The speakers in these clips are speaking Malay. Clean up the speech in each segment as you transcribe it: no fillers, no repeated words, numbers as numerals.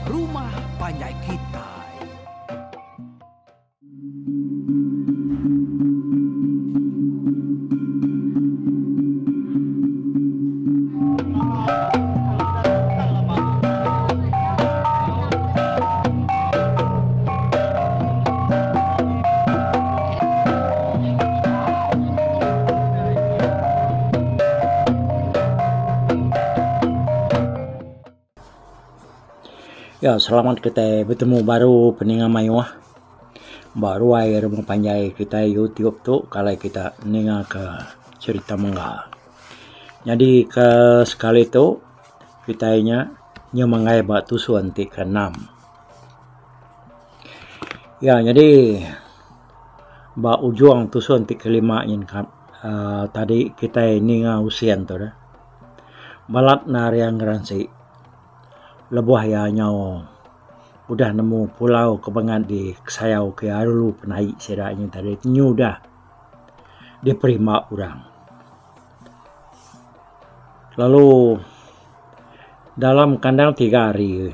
Rumah Panjai Kitai. Ya, selamat kita bertemu baru peningan mayuah. Baru air mempanjai kita YouTube tu kalau kita ninga ke cerita mengga. Jadi ke sekali tu kita nyemangai batu suanti ke-6. Ya, jadi ba ujung tu suanti ke-5 yin kan. Tadi kita ninga usian tu dah. Balat nariang garansi. Lebuh ya nyau udah nemu pulau kebangan di Sayau ke Arulu penai sedaknya tadi nyu dah diterima orang. Lalu dalam kandang 3 hari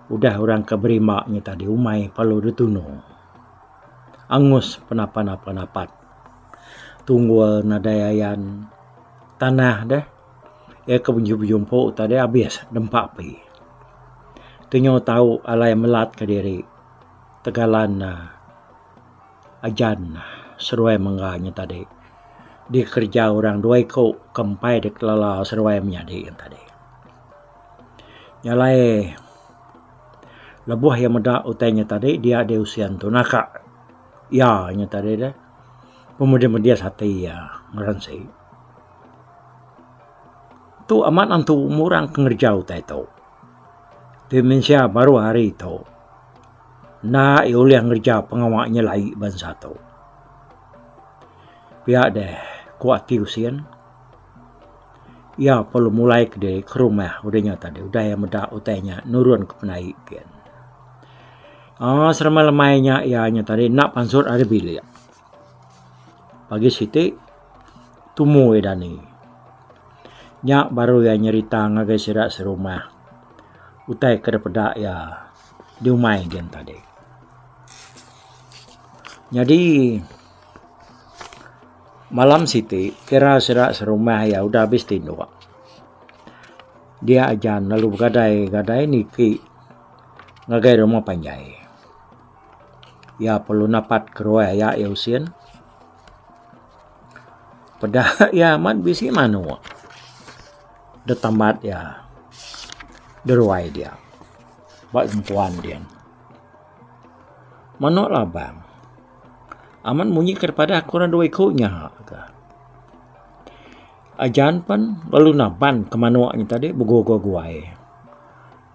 udah orang keberimanya tadi umai palu dutuno angus penapat tunggu nadayayan tanah dah ya kebunju-bujumpo tadi habis dempak pi. Tunyo tahu alai melat ke diri tegalan ajan seruai mengganya tadi di kerja orang dua ikut kempai di kelala seruai menjadi yang tadi nyalai lebuh yang muda utainya tadi dia ada usian tu nakak ya nya tadi dah pemuda-pemuda hati ya meransi tu amat antu umurang kengerja utai tu Dimensia baru hari itu. Na iuliah ngerja pengawaknya lai bangsa tu. Pihak deh kuat tiusian. Ya perlu mulai ke rumah udahnya tadi. Udah yang muda utainya nurun ke penai pian. Serama lemainya ianya tadi nak pansur ada bilik. Pagi siti tumu edani. Nyak baru yang nyerita ngagai sirak serumah. Utai kedepada ya diumai dia tadi. Jadi malam siti kira serak serumah ya udah habis tidur. Dia ajan lalu gadai niki ngagai rumah panjai. Ya perlu napat keroya ya usian. Pada ya mat bisi manu. Detambat ya. Deruai dia. Buat perempuan dia. Manaklah bang. Aman munyi kepada akuran dua ikutnya. Ajan pun lalu naban kemanuaknya tadi begogo-guai.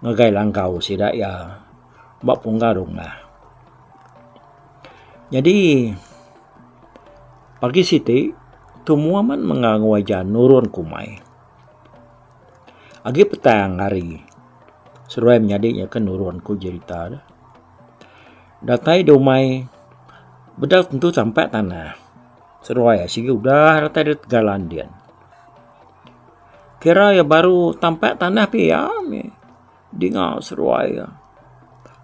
Ngagai langkau sidak ya. Bak punggarung lah. Jadi pagi siti tumuaman mengangu ajan nurun kumai. Agi petang hari. Seruai menyadiknya kan nuruan ku cerita dah. Datai domai bedal tentu sampai tanah. Seruai sigi udah datai di tegalan dia. Kira ya baru tampai tanah pi ya. Dengar seruai ya.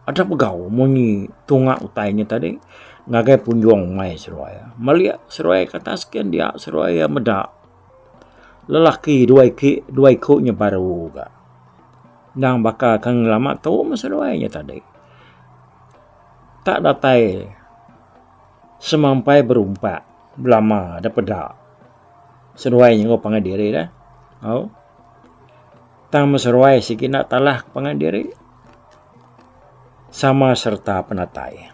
Ada pegau munyi tungak utainya tadi. Ngagai punjuang mai seruai ya. Melihat seruai kata sekian dia seruai ya medak. Lelaki dua ikutnya baru juga. Nang bakal kang lama tahu masalahnya tadi. Tak datai semampai berumpat belama ada pedak. Seruainya kau panggil diri dah. Oh. Tang seruai sikit nak talah panggil diri. Sama serta penatai.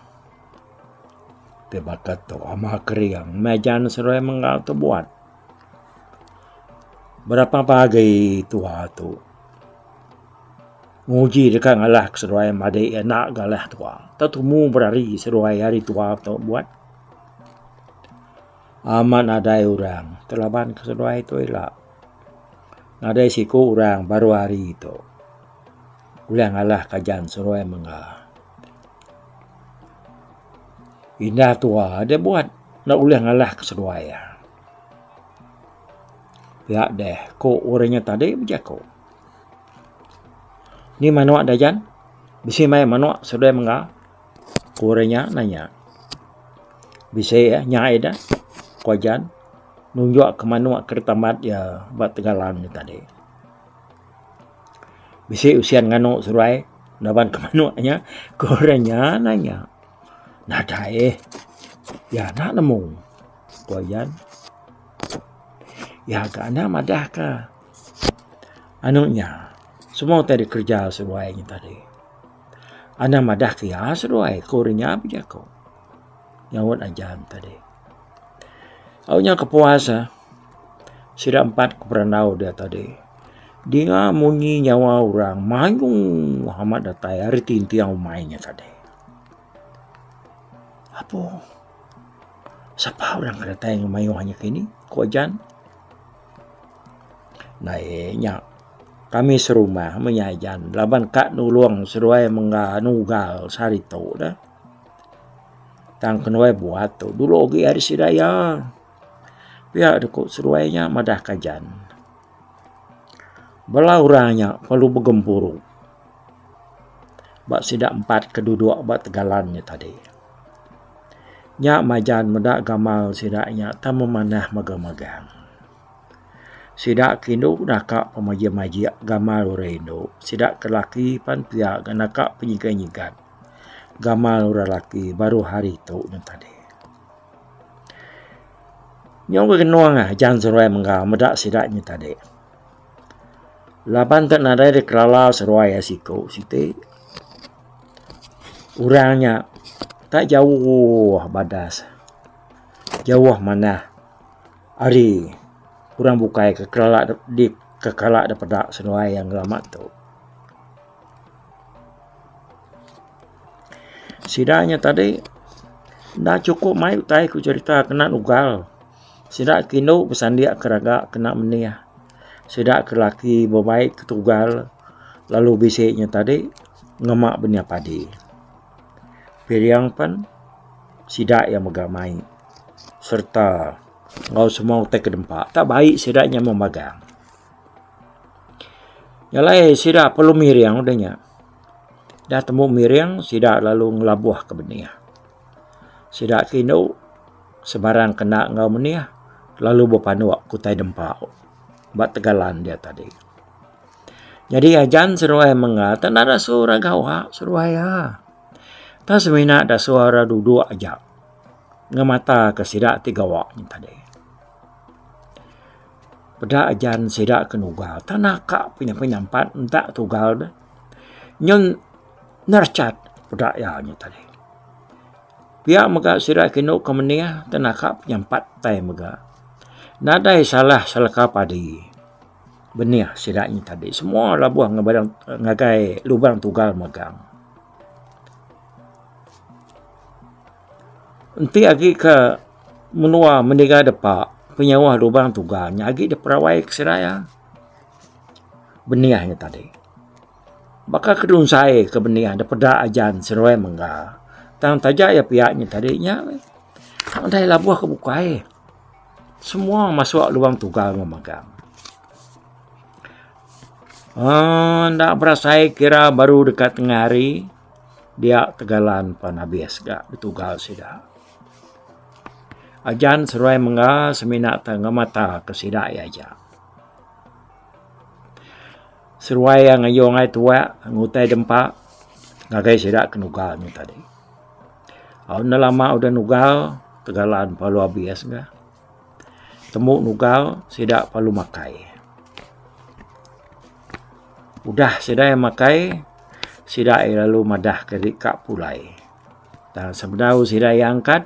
Tebakat tu ama keriang mejan seruai mengal tu buat. Berapa pagi tua tu. Nguji dekat ngalah seruai madai nak galah tua. Tatumu berari seruai hari tua tu buat. Aman ada orang telaban ke seruai tu elak. Ada siku orang baru hari itu. Ulang ngalah kajan seruai menga. Indah tua dia buat nak ulang ngalah ke seruai. Pihak deh ko orangnya tadi berjaku. Ni mana ada jan? Bisi mai manuk sudah menga kurenya nanya. Bisi ya nyai dah kuajan nunjuk ke manuk kertamat ya buat tegalan ni tadi. Bisi usian nganu surai daban ke manuknya kurenya nanya. Nada ya nak nemu kuajan. Ya ke anda madah ke anunya semua tadi kerja seruainya tadi. Anda madah ke ya seruai kurenya apa jako nyawat ajan tadi. Awalnya kepuasa sida 4 keperanau dia tadi. Dia munyi nyawa orang mayung Muhammad datai hari tintiang mainnya tadi. Apa? Siapa orang datai yang mayung hanya kini? Kuajan? Naiknya kami serumah menyajan laban kak nulung seruai menganugal sarito dah. Tang kenwai buat tu dulu ogi hari sidaya. Pihak dekuk seruainya madah kajan. Bala orangnya perlu bergempuru. Bak sidak 4 keduduk bak tegalannya tadi. Nyak majan medak gamal sidaknya tak memanah magang-magang. Sidak kinu nakak pemajia-majia gamal urendo. Sidak kelaki pan pihak nakak penyigat-nyigat. Gamal uralaki baru hari tu tadi. Nyong kenuang jangan seruai menga medak sidaknya tadi. Laban tak nadai de kelala seruai asiko site. Urangnya tak jauh badas. Jauh mana. Ari kurang bukai ke kelala di kekalak daripada seruai yang lama tu. Sidaknya tadi dah cukup mai utai ku cerita kena ugal. Sidak kino pesan dia keraga kena meniah. Sidak kelaki berbaik ketugal. Lalu bisiknya tadi ngemak benih padi. Piriang pan sidak yang megamai. Serta ngau semua utai kedempak. Tak baik sidaknya memagang. Yalai sidak perlu miriang udahnya. Dah temu miriang sidak lalu ngelabuh ke benih. Sidak kino sebarang kena ngau meniah. Lalu berpanuak kutai dempak. Buat tegalan dia tadi. Jadi ajan seruai menga. Tak ada suara gawak seruai ya. Tak semina ada suara duduk aja. Ngemata ke sidak 3 wak ni tadi. Pada ajan sidak kenugal. Tak nakak penyampat entah tugal dah. Nyon nercat pada ya ni tadi. Pihak mega sidak kenu kemenia tak nakak penyampat tai mega. Nadai salah kapadi. Benih sidaknya tadi. Semua labuh ngagai lubang tugal megang. Nanti lagi ke menua mendiga depak penyawah lubang tugalnya lagi di perawai ke seraya. Benihnya tadi. Bakal kedun saya ke benih daripada ajan seruai mengga. Tang tajak ya pihaknya tadinya. Tang dai labuh ke bukai. Semua masuk lubang tugal memegang. Ndak berasa kira baru dekat tengah hari. Dia tegalan pan habis gak betugal sidak. Ajan seruai menga seminat tengah mata ke sidak aja. Seruai yang ayo ngai tua ngutai dempak. Ngagai sidak kenugal ni tadi. Udah lama udah nugal tegalan palu habis gak. Temu nugal sidak palu makai. Udah sidak yang makai, sidak lalu madah ke kak pulai. Dan sebenarnya sidak yang angkat,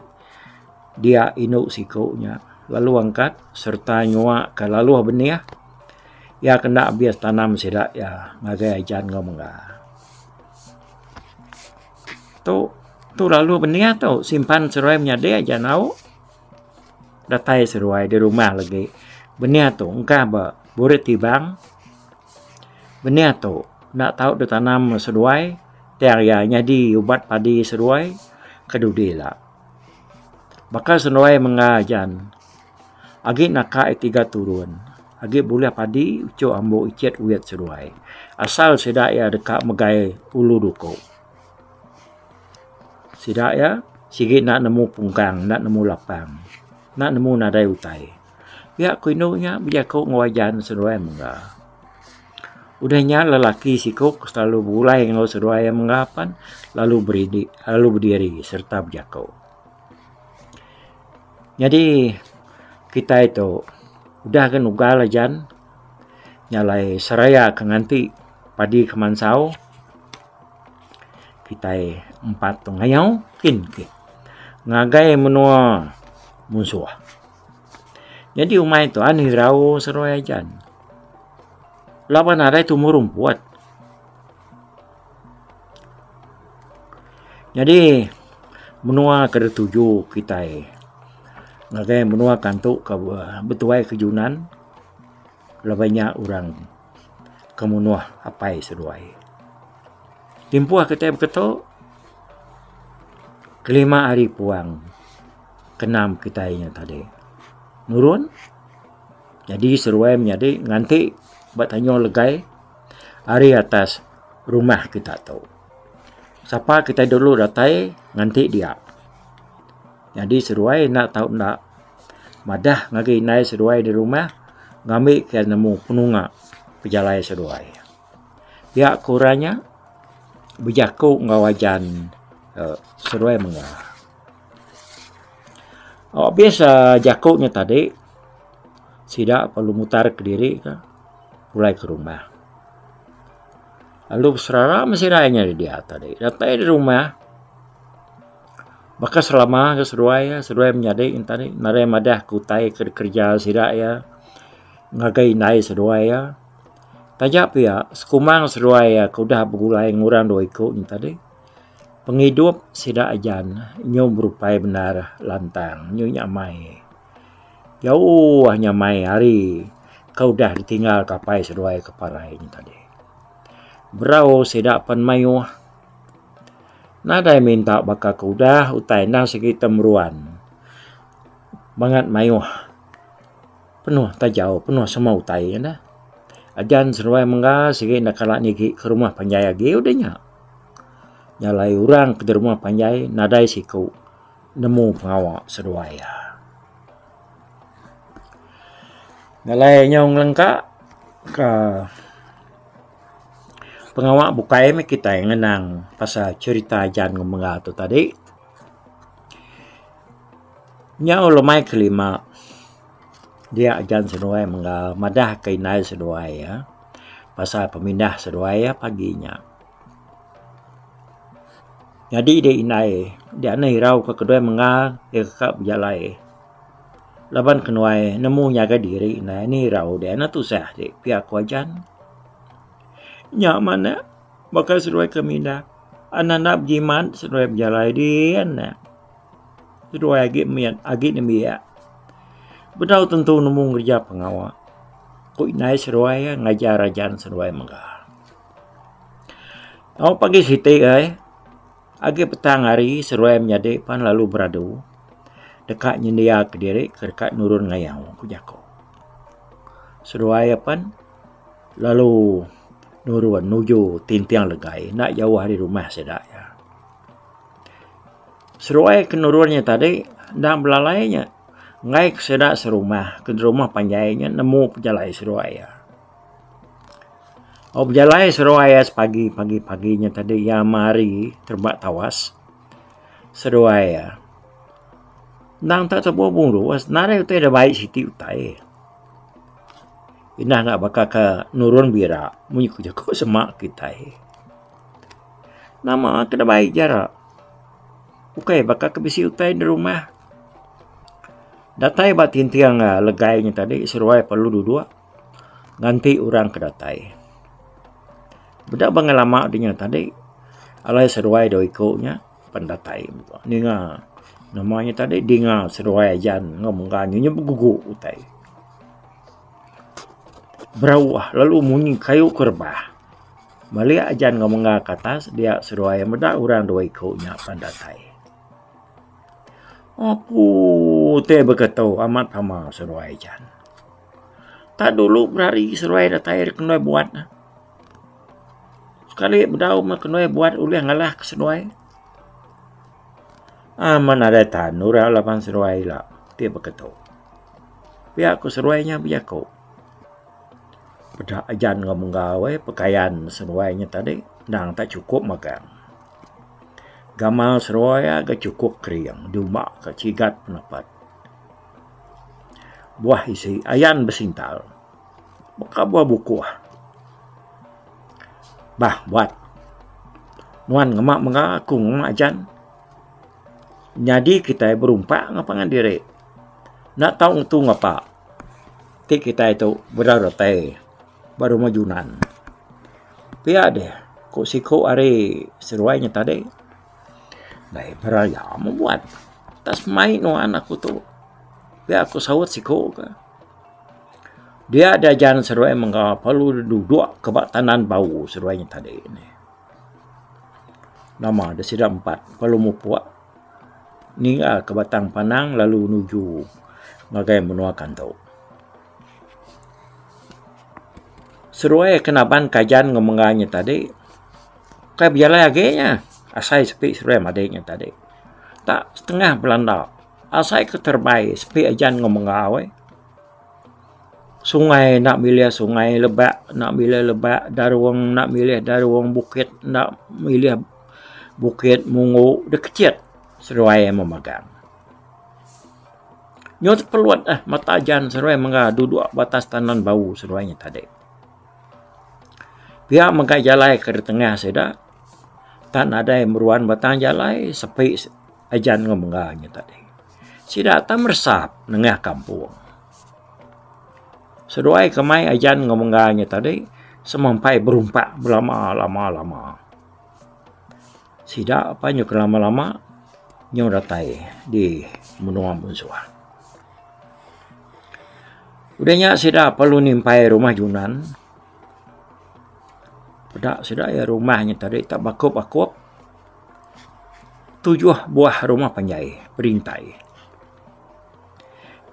dia inuk sikonya. Lalu angkat, serta nyuak ke lalu benih. Ya kena bias tanam sidak ya, ngagai ajan ngomongga. Tu lalu benih tu, simpan seruai menyadai aja nau. Datai seruai di rumah lagi. Benih tu, engkau boleh tibang. Benih tu, nak tahu ditanam seruai. Tiarnya jadi ubat padi seruai. Kedudila. Bakal seruai mengajan. Agi nakak 3 turun. Agi boleh padi ucuk ambo icet uyat seruai. Asal sedak ya dekat megai ulu duko. Sedak ya sigit nak nemu pungkang, nak nemu lapang, nak nemu nadai utai. Ya kuinonya berjakuk ngawajan seruai mengga. Udahnya lelaki sikuk selalu bulai ngau seruai menggapan lalu berdiri serta berjakuk. Jadi kita itu udah kan ugal ajan nyalai seraya ke nganti padi kemansau kita 4 tengayau kin ngagai menua musuh. Jadi umai itu ani rau seraya ajan. Lawan ada itu merumpuat. Jadi menua ketujuh kita ngagai menua kantuk ke betuai kejunan lebihnya orang kemunuah apai seruai. Timpuah kita berketuk kelima hari puang kenam kita tadi nurun. Jadi seruai menjadi nganti bertanya legai hari atas rumah kita tahu. Siapa kita dulu datai nganti dia. Jadi seruai nak tahu nak madah ngagi naik seruai di rumah ngambil ke nemu penunga pejalai seruai. Ya kurangnya berjakuk ngawajan seruai mengah. Biasa jakuknya tadi sidak perlu mutar ke diri ke mulai ke rumah. Lalu serara masih raya di dia tadi. Datai di rumah. Maka selama ke seruai menjadi tadi narai madah kutai kerja sidak ya ngagai nai seruai ya. Tajak pia sekumang seruai ya kudah bergulai ngurang dua ikut tadi. Penghidup sidak ajan nyo berupai benar lantang nyo nyamai. Jauh nyamai hari kau dah ditinggal kapai seruai keparai tadi. Berau sidak pan mayuh. Nadai minta bakal kudah utai nang segi temruan. Bangat mayuh. Penuh tajau, penuh semua utai ya. Ajan seruai mengga segi nak kalak ni ke rumah panjai lagi udahnya. Nyalai orang ke rumah panjai nadai siku nemu pengawak seruai ya. Nyalai nyong lengkap ke pengawak bukai kita yang ngenang pasal cerita ajan ngomong tu tadi. Nyau lemai kelima dia ajan seruai mengga madah kainai seruai ya. Pasal pemindah seruai ya paginya. Jadi dia inai dia nai rau ke kedua mengga dia kekap berjalai. Laban kenuai nemu nyaga diri inai ni rau dia na tu sah di pihak wajan. Nyak mana bakal seruai kemindah. Anak jiman seruai berjalai dia na. Seruai agi nemiak. Bedau tentu nemu kerja pengawak. Kau inai seruai ngajar ajan seruai mengah. Pagi siti agi petang hari seruai menjadi pan lalu beradu. Dekat nyendia ke diri dekat nurun ngayau kujaku. Seruai pan lalu nurun nuju tintiang legai nak jauh dari rumah sedak ya. Seruai ke nurunnya tadi dan belalainya ngai ke sedak serumah ke rumah panjainya nemu pejalai seruai ya. Pejalai seruai ya paginya tadi ya mari terbak tawas seruai ya. Nang tak terbobong ruas narai utai dah baik siti utai. Inah nak bakal ke nurun bira munyi kujaku semak kita. Nama kena baik jarak. Ukai bakal ke bisi utai di rumah. Datai batin tiang legainya tadi seruai perlu dua. Ganti orang ke datai. Bedak bangal lama dinya tadi. Alai seruai do ikutnya pendatai. Ninga namanya tadi dinga seruai ajan ngomong kanyu berguguk utai. Berawah lalu munyi kayu kerbah. Malia ajan ngomong ke atas dia seruai medak orang dua ikutnya pandatai. Apu teh berkata amat hama seruai ajan. Tak dulu berari seruai datai kenoi buat. Sekali berdau kenoi buat ulih ngalah ke seruai. Aman ada tanur lapan seruai lah. Dia berketuk. Pihak ku seruainya biar kau. Pada ajan ngomong gawe pakaian seruainya tadi. Nang tak cukup makan. Gamal seruai agak cukup kering. Dumak ke cigat penapat. Buah isi ayan bersintal. Maka buah buku. Bah buat. Nuan ngemak mengaku ngemak ajan. Jadi kita berumpak ngapangan diri. Nak tahu itu ngapa. Ti kita itu berdarotai. Baru majunan. Pia deh. Kok siku hari seruainya tadi. Baik beraya membuat. Tas main nuan aku tu. Pia aku sawat siku ke. Dia ada jalan seruai mengapa perlu duduk kebak tanan bau seruainya tadi ini. Nama ada sida 4. Perlu mupuak. Ninggal ke Batang Panang lalu menuju ngagai menua kantau. Seruai kenaban kajian ngomongnya tadi. Kayak biarlah agaknya. Asai sepi seruai madainya tadi. Tak setengah Belanda. Asai keterbaik sepi ajan ngomong awe. Sungai nak milih sungai lebak. Nak milih lebak. Daruang nak milih daruang bukit. Nak milih bukit mungu. Dia kecil. Seruai yang memegang. Nyot peluat mata ajan seruai mengga duduk batas tanan bau seruainya tadi. Pihak mengga jalai ke tengah seda. Tak ada yang meruan batang jalai sepi ajan ngomongnya tadi. Sida tak meresap nengah kampung. Seruai kemai ajan ngomongnya tadi. Semampai berumpak berlama-lama. Sida apa nyok lama-lama. Nyong datai di menua musuh. Udahnya sida perlu nimpai rumah Junan. Pada sida ya rumahnya tadi tak bakup-bakup. 7 buah rumah panjai perintai.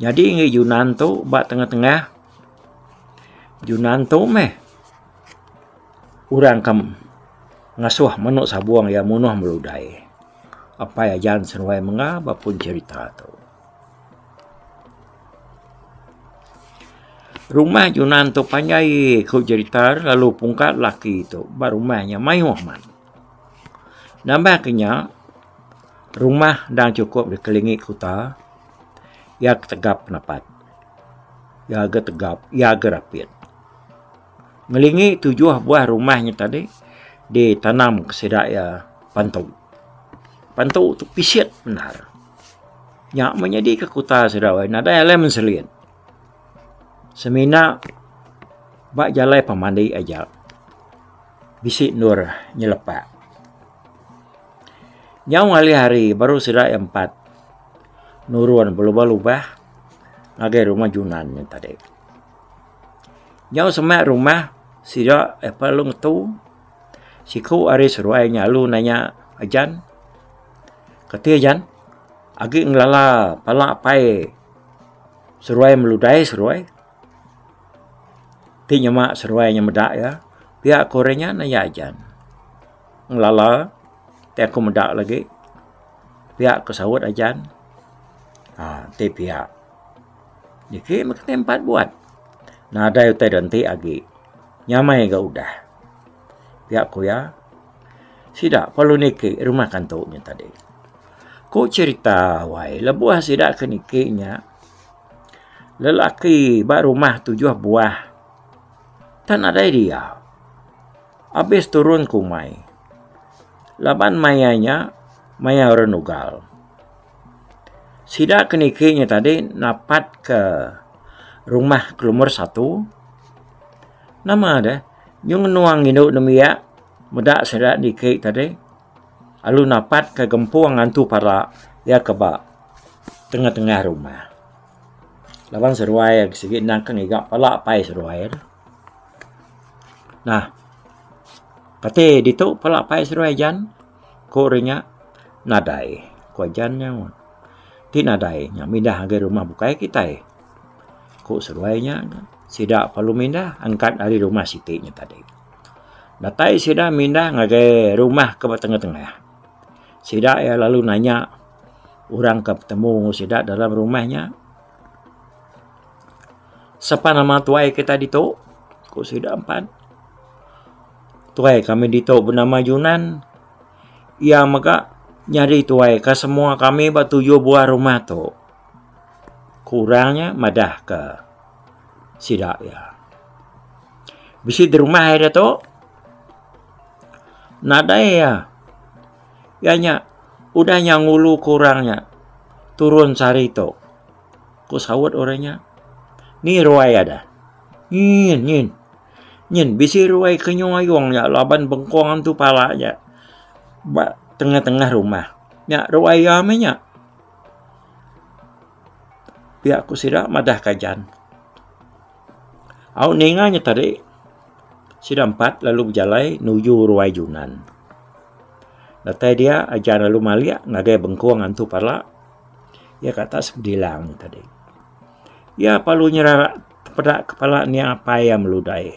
Jadi ngi Junan tu bak tengah-tengah. Junan tu urang kam ngasuh menuk sabuang ya munuh meludai. Apa ya jangan seruai mengapa pun cerita tu. Rumah Junan tu panjai kau cerita lalu pungkat laki tu. Baru rumahnya mai Muhammad. Nampaknya rumah dan cukup dikelilingi kota. Ya tegap penapat. Ya agak tegap. Ya agak rapid. Ngelingi 7 buah rumahnya tadi. Ditanam kesedak ya pantau. Pantau tu pisit benar. Yang menjadi ke kota sedawai. Nada yang menselin. Semina. Bak jalai pemandai aja. Bisik nur nyelepak. Nyau hari-hari baru sedak yang 4. Nuruan berubah-ubah. Ngagai rumah Junan yang tadi. Nyau semak rumah. Sedak apa lu ngetu. Siku hari seruainya lu nanya ajan. Kata ajan. Agi ngelala palak pai. Seruai meludai seruai. Ti nyemak seruainya medak ya. Pihak korenya nanya ajan. Ngelala. Ti aku medak lagi. Pihak kesawut ajan. Ti pihak. Jadi mereka tempat buat. Nada yutai danti agi. Nyamai ga udah. Pihak ku ya. Sidak perlu niki rumah kantornya tadi. Ku cerita wai lebuah sidak ke nikinya. Lelaki bak rumah 7 buah. Tan ada dia. Habis turun kumai. Laban mayanya maya renugal. Sidak ke nikinya tadi napat ke rumah kelumur 1. Nama ada. Yung nuang induk demiak. Medak sidak nikik tadi. Lalu napat ke gempuang antu para ya kebak tengah-tengah rumah. Lawan seruai sikit nangkang igak palak pai seruai. Nah, kata ditu palak pai seruai jan korenya nadai. Ko jannya ti nadai nya mindah ke rumah bukai kita. Ko seruainya sida perlu mindah angkat dari rumah sitiknya tadi. Datai sida mindah ngagai rumah ke tengah-tengah. Sida ya lalu nanya orang ketemu sida dalam rumahnya. Siapa nama tuai kita dito? Ku sida 4. Tuai kami dito bernama Yunan. Ya maka nyari tuai ke semua kami batuju buah rumah tu. Kurangnya madah ke sida ya. Bisi di rumah ada tu. Nada ya. Yanya udahnya ngulu kurangnya. Turun cari tu. Ku sawat orangnya. Ni ruai ada. Nyin. Bisi ruai kenyong-ayongnya. Laban bengkongan tu palanya. Tengah-tengah rumah. Nya ruai amenya. Pihak ku sida madah kajan. Au ninganya tadi. Sida 4 lalu berjalai nuju ruai Yunan. Datai dia ajar lalu malia ngagai bengkongan tu pala. Ya kata sebedilang tadi. Ya palu nyerah pada kepala ni apa yang meludai.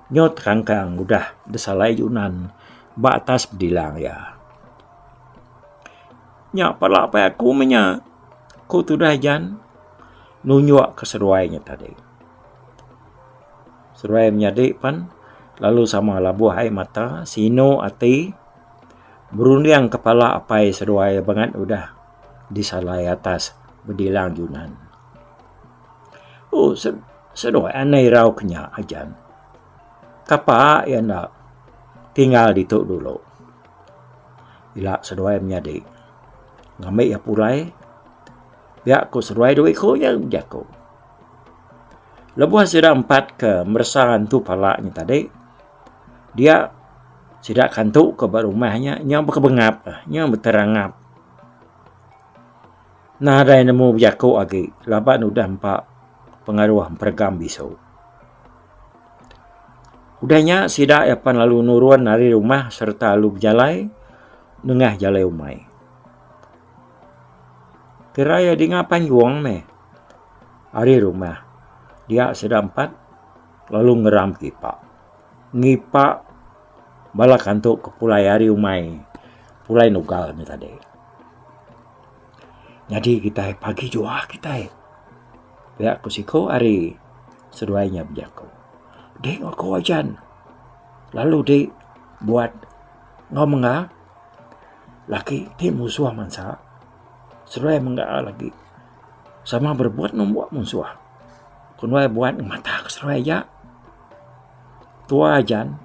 Nyot kangkang udah desalai Yunan. Batas bedilang ya. Nya pala apa aku menya. Ku tu dah jan. Nunyuak ke seruainya tadi. Seruai menyadik pan. Lalu sama labuh hai mata. Sino ati. Berundiang kepala apai seruai banget udah. Disalai atas bedilang Yunan. Oh, seruai anai rau kenya ajan. Kapa yang nak tinggal di tu dulu. Bila seruai menyadik. Ngambil ya pulai. Biar aku seruai duit ku yang jago. Lebuh sida 4 ke meresahan tu palanya tadi. Dia sida kantuk ke rumahnya. Yang berkebengap. Yang berterangap. Nah ada yang nemu jago lagi. Laban udah 4 pengaruh pergam bisu. Udahnya sida yapan lalu nurun dari rumah serta lalu berjalai nengah jalai umai. Kiraya di ngapan juang me. Hari rumah. Dia sida 4 lalu ngeram kipak. Ngipak bala kantuk ke pulai hari umai. Pulai nugal ni tadi. Jadi kita pagi jua kita. Pihak kusiko hari seruainya berjaku. Dek aku ajan. Lalu dek buat ngomong laki ti musuh mansa. Seruai menggak lagi. Sama berbuat membuat musuh. Kunwai buat mata ke seruai ya. Tua ajan.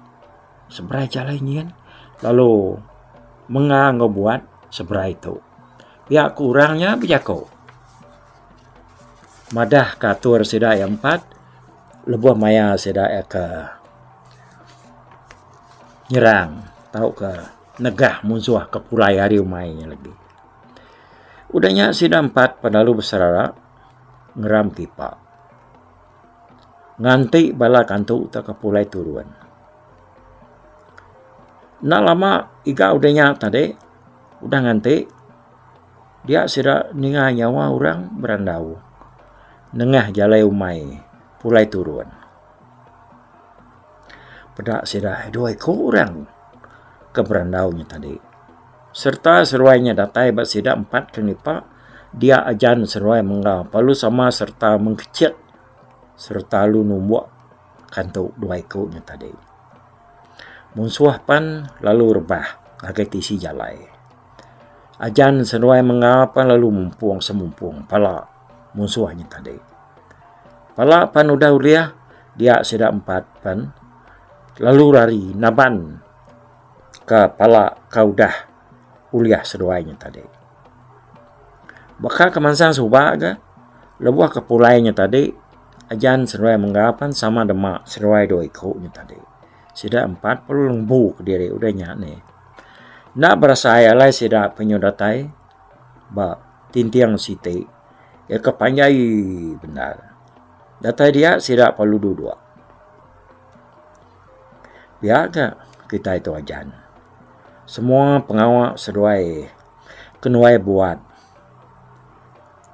Seberai jalannya. Lalu menggak buat seberai itu. Pihak kurangnya berjaku. Madah katur sida yang 4. Lebuh maya sida ke nyerang. Tahu ke negah musuh ke pulai hari umainya lagi. Udahnya sida 4 pedalu bersarara. Ngeram kipak. Nganti bala kantuk tak ke pulai turun. Nak lama iga udahnya tadi. Udah nganti. Dia sida ningah nyawa orang berandau. Nengah jalai umai, pulai turun. Pedak sida 2 orang ke berandaunya tadi. Serta seruainya datai bat sida 4 kenipa. Dia ajan seruai menggau. Palu sama serta mengkecil. Serta lu numbuak kantuk 2 ekornya tadi. Munsuah pan lalu rebah. Agai tisi jalai. Ajan seruai menggau pan lalu mumpung semumpung. Pala musuhnya tadi. Pala pan udah uliah, dia sida 4 pan. Lalu lari naban ke pala kau dah uliah seruainya tadi. Baka kemansang subak ke, lebuah ke pulainya tadi, ajan seruai menggapan sama demak seruai 2 ekornya tadi. Sida 4 perlu lembu ke diri udahnya ni. Nak berasa ayalai sida penyodatai, ba tintiang siti. Ya kepanjai benar. Data dia sida perlu 2. Biar kita itu ajan. Semua pengawal seruai. Kenuai buat.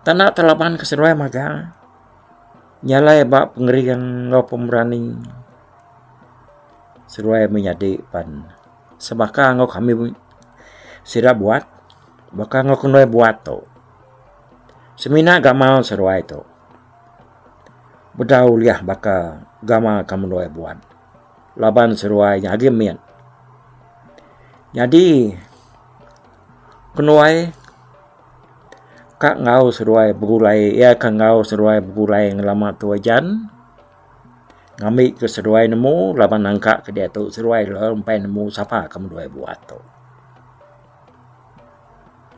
Tak nak terlapan ke seruai magang. Nyalai bak pengerian ngau pemberani seruai menjadi pan. Sebaka ngau kami sira buat, baka ngau kenoi buat tu. Semina gamau seruai tu. Bedau liah baka gama kamu noi buat. Laban seruai nyagi mian. Jadi kenoi kak ngau seruai begulai ya kak ngau seruai begulai ngelama tu ajan. Ngambil ke seruai nemu laban angkat ke dia tu seruai sampai nemu siapa kamu dua buat tu.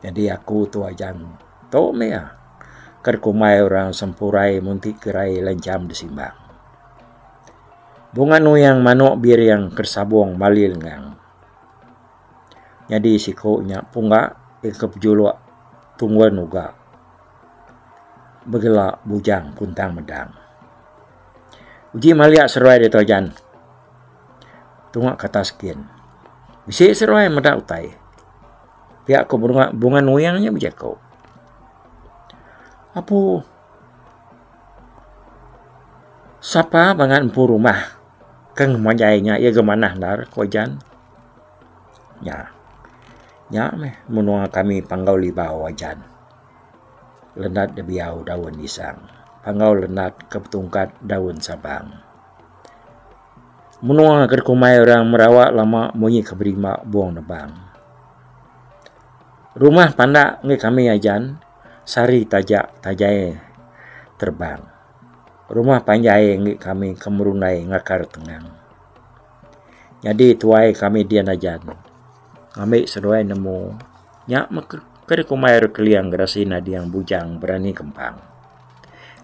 Jadi aku tu ajan tu mea kerkumai orang sempurai munti kerai lencam disimbang. Bunga nu yang manuk bir yang kersabung malil ngang. Jadi sikonya punga ikep juluk tungguan uga. Begela bujang kuntang medang. Uji maliak seruai di tojan. Tungak kata sekian. Bisi seruai medak utai. Pihak ko bunga nuyangnya bijako. Apu sapa bangan empu rumah. Keng manjainya ia gemanah dar kojan. Ya. Ya meh menua kami panggau libau wajan. Lenat debiau daun isang. Panggau lenat kepetungkat daun sabang. Menua kerkumai orang merawak lama munyi keberima buang nebang. Rumah pandak ngi kami ajan, sari tajak tajai terbang. Rumah panjai ngi kami kemerunai ngakar tengang. Jadi tuai kami dian ajan. Kami seruai nemu. Nyak kerkumai keliang gerasina diang bujang berani kempang.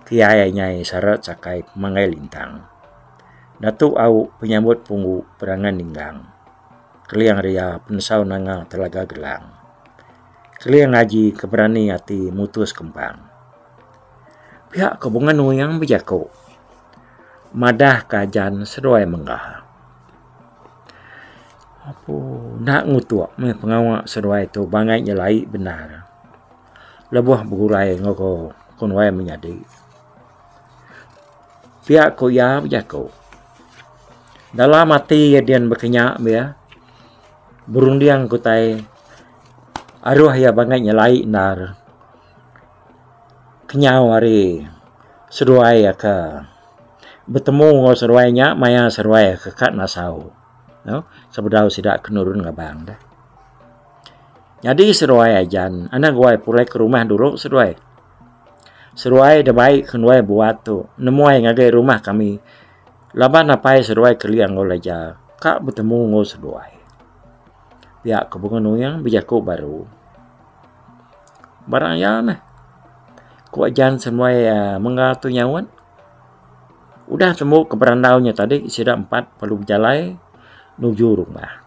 Kiai nyai syarat sakai mangai lintang. Datuk au penyambut punggu perangan ninggang. Keliang ria pensau nanga telaga gelang. Keliang ngaji keberani hati mutus kempang. Pihak kebungan yang bijako. Madah kajan seruai menggah. Apa nak ngutuak me pengawak seruai tu bangai nyelai benar. Lebuh begurai ngoko kunwai menyadi. Pihak ko ya bijako. Dalam mati dian berkenyak ya. Berundiang kutai aruh ya bangai nyelai nar. Kenyau hari seruai ya ke bertemu ngau seruainya maya seruai ke kat nasau. No? Sebedau sidak kenurun ngabang dah. Jadi seruai ajan, anak gua pulai ke rumah dulu seruai. Seruai dah baik kenwai buat tu. Nemuai ngagai rumah kami. Laban napai seruai keliang ngau laja. Kak bertemu ngau seruai. Pihak kebungan yang bijako baru. Barang ya meh. Ku ajan semuai menggatu nyawan. Udah temu ke berandaunya tadi. Sidak 4 perlu berjalai. Nuju rumah.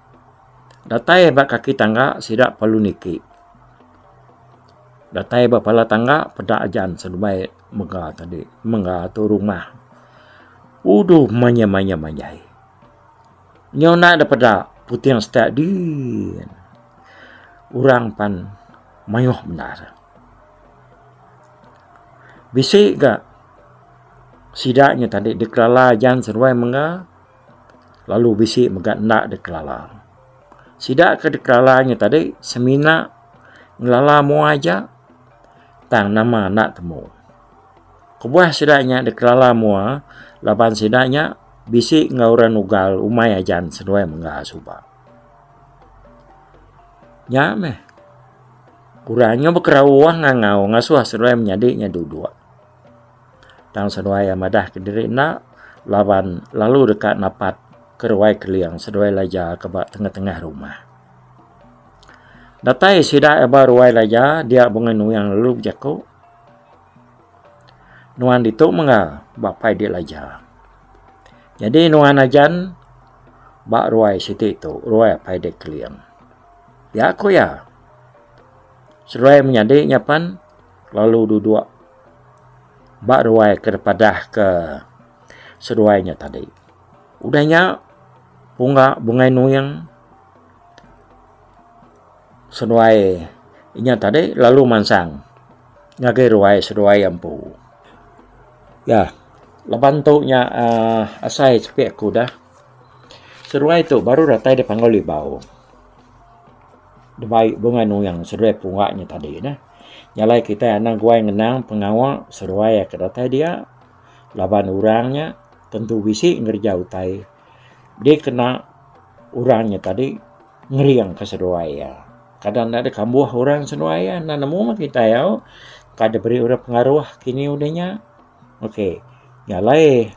Datai bak kaki tangga. Sidak perlu niki. Datai bak pala tangga. Pedak ajan sedumai menggah tadi. Menggatu rumah. Uduh manya-manya-manyai. Nyona ada pedak. Putih yang setak din. Urang pan mayuh benar. Bisik gak? Sidaknya tadi dikelala ajan seruai menga. Lalu bisik megat nak dikelala. Sidak ke dikelalanya tadi semina ngelala mu aja. Tang nama nak temu. Kebuah sidaknya dikelala mu. Laban sidaknya bisik ngauran ugal umai ajan seruai menga subak. Ya meh. Kurangnya berkerawah ngangau ngasuh seruai menyadiknya dua-dua. Tang seruai amadah ke diri nak. Laban lalu dekat napat keruai keliang seruai laja ke bak tengah-tengah rumah. Datai sidak eba ruai laja dia bungan yang lalu berjako. Nuan dituk menga bak pai dia laja. Jadi nuan ajan bak ruai siti itu ruai pai dia keliang. Ya aku ya. Seruai menyadik nyapan lalu duduk bak ruai kepadah ke seruainya tadi. Udahnya bunga nuyang seruai inya tadi lalu mansang ngagai ruai seruai ampu. Ya, Laban tu nya asai cepek aku dah. Seruai tu baru ratai dia panggil libau. Dia baik bunga nu yang seruai pungaknya tadi nah. Nyalai kita anak guai ngenang pengawa seruai ke ratai dia. Laban orangnya tentu bisi ngerja utai. Dia kena orangnya tadi ngeriang ke seruai ya. Kadang ada kambuh orang seruai ya. Nah nemu kita ya. Kada beri orang pengaruh kini udahnya. Okey. Nyalai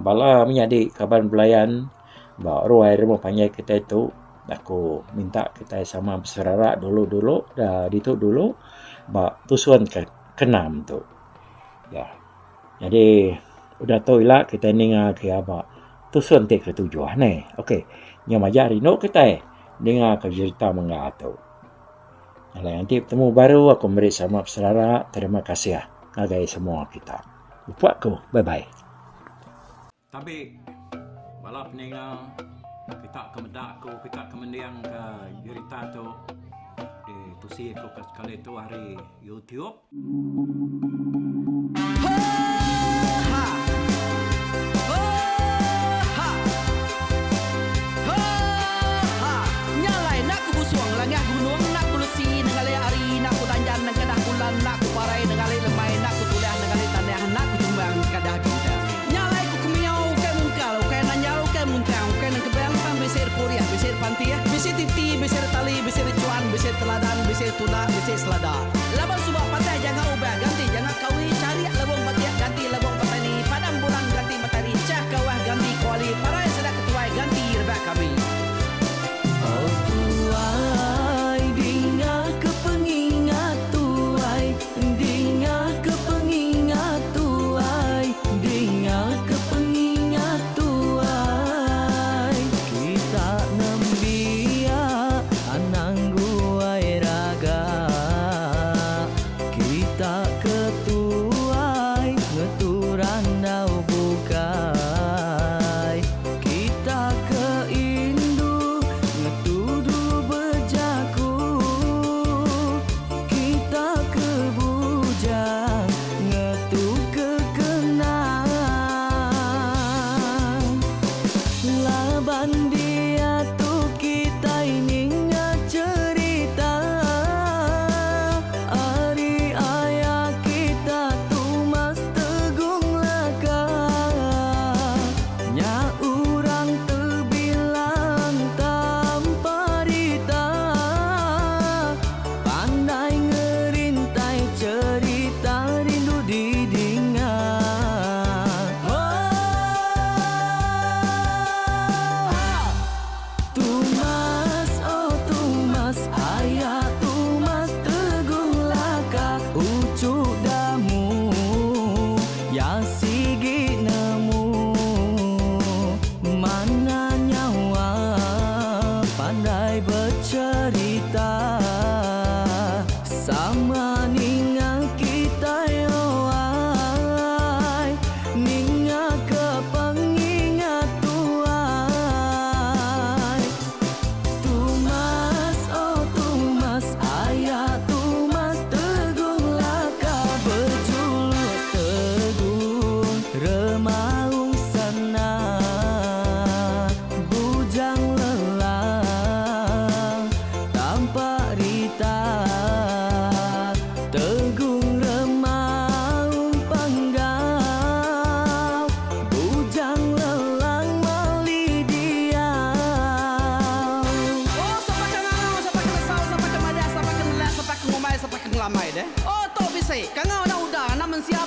bala menjadi kaban belayan baru air mau panjai kita itu aku minta kita sama berserara dulu dah ditu dulu tusuan ke kenam tu ya. Jadi udah tahu lah kita ninga ke apa tusuan te ketujuan ni. Okey. Nya majari no kita ninga ke cerita mengatu. Kalau nanti bertemu baru aku beri sama berserara. Terima kasih ya ngagai semua kita. Lupa aku. Bye-bye. Tapi balap ninga kita kemedak ko kita kemendiang ke cerita tu di tusi ko kali tu hari YouTube. Nyalai nak ku busuang langah gunung nak ku lesi nengalai ari nak ku tanjan nang kadah bulan nak ku parai nengalai lemai nak ku tulah nengalai tanah nak ku tumbang kadah kita. Nyalai ku kumiau ke mungkal ke nanjau ke muntang ke nang kebel tam besir puriah besir pantia besir titi besir tali besir cuan besir teladan besir tuna besir selada. Laban subak pantai jangan ubah ganti jangan kawi cari labong patiak ganti labong petani padam bulan ganti matahari cah kawah ganti kuali parai sedak ketuai ganti rebak kami. Kangau na udah naman siya